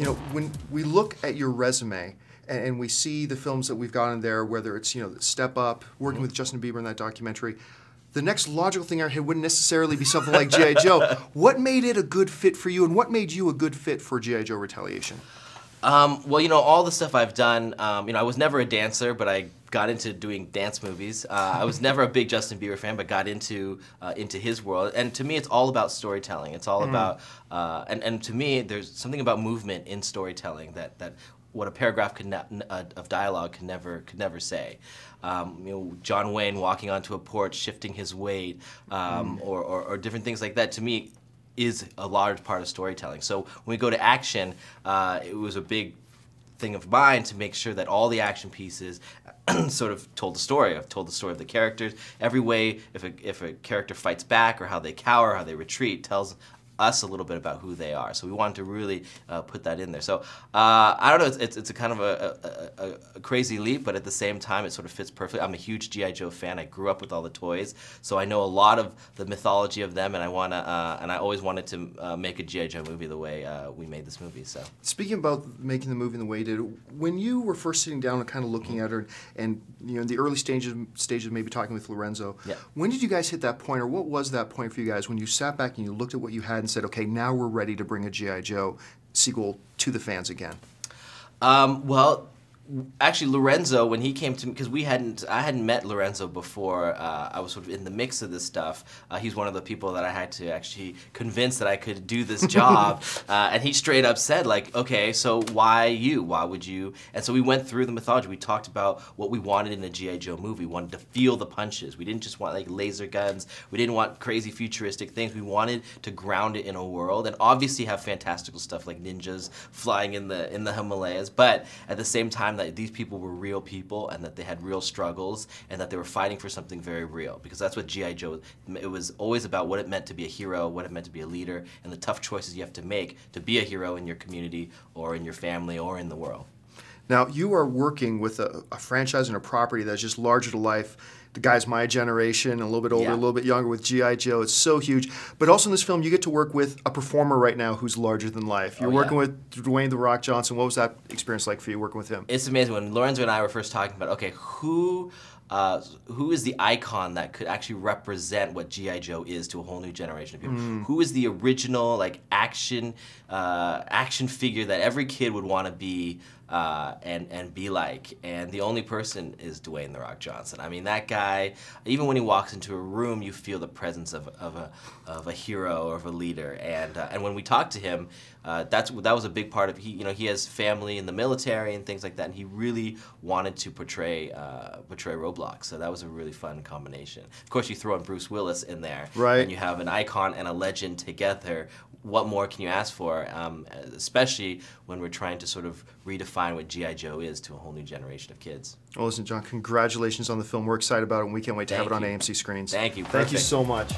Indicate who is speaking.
Speaker 1: You know, when we look at your resume and we see the films that we've got in there, whether it's, you know, Step Up, working with Justin Bieber in that documentary, the next logical thing I heard wouldn't necessarily be something like G.I. Joe. What made it a good fit for you, and what made you a good fit for G.I. Joe Retaliation?
Speaker 2: Well, you know, all the stuff I've done, you know, I was never a dancer, but I got into doing dance movies. I was never a big Justin Bieber fan, but got into his world. And to me, it's all about storytelling. It's all about, and to me, there's something about movement in storytelling that what a paragraph of dialogue could never say. You know, John Wayne walking onto a porch, shifting his weight, or different things like that. To me, is a large part of storytelling. So when we go to action, it was a big thing of mine to make sure that all the action pieces sort of told the story. I've told the story of the characters. Every way, if a character fights back or how they cower, how they retreat, tells us a little bit about who they are. So we wanted to really put that in there. So I don't know, it's a kind of a crazy leap, but at the same time it sort of fits perfectly. I'm a huge G.I. Joe fan. I grew up with all the toys, so I know a lot of the mythology of them, and I always wanted to make a G.I. Joe movie the way we made this movie. So
Speaker 1: speaking about making the movie the way you did, when you were first sitting down and kind of looking at her, and you know, in the early stages maybe talking with Lorenzo, when did you guys hit that point, or what was that point for you guys when you sat back and you looked at what you had and said, okay, now we're ready to bring a G.I. Joe sequel to the fans again?
Speaker 2: Well, actually, Lorenzo, when he came to me, because I hadn't met Lorenzo before I was sort of in the mix of this stuff. He's one of the people that I had to actually convince that I could do this job. And he straight up said, like, okay, so why you? Why would you? And so we went through the mythology. We talked about what we wanted in a G.I. Joe movie. We wanted to feel the punches. We didn't just want like laser guns. We didn't want crazy futuristic things. We wanted to ground it in a world and obviously have fantastical stuff like ninjas flying in the Himalayas. But at the same time, that these people were real people and that they had real struggles and that they were fighting for something very real, because that's what G.I. Joe, it was always about what it meant to be a hero, what it meant to be a leader, and the tough choices you have to make to be a hero in your community or in your family or in the world.
Speaker 1: Now, you are working with a franchise and a property that's just larger to life. The guys my generation, a little bit older, a little bit younger with G.I. Joe. It's so huge. But also in this film, you get to work with a performer right now who's larger than life. You're working with Duëyne "The Rock" Johnson. What was that experience like for you working with him?
Speaker 2: It's amazing. When Lorenzo and I were first talking about, okay, who is the icon that could actually represent what G.I. Joe is to a whole new generation of people? Who is the original like action figure that every kid would want to be and be like? And the only person is Duëyne "The Rock" Johnson. I mean, that guy, even when he walks into a room, you feel the presence of a hero or of a leader. And when we talked to him, that was a big part of, he has family in the military and things like that, and he really wanted to portray Roblox. So that was a really fun combination. Of course, you throw in Bruce Willis in there, and you have an icon and a legend together. What more can you ask for, especially when we're trying to sort of redefine what G.I. Joe is to a whole new generation of kids.
Speaker 1: Well, listen, John, congratulations on the film. We're excited about it, and we can't wait to have it on AMC screens.
Speaker 2: Thank you.
Speaker 1: Thank you so much.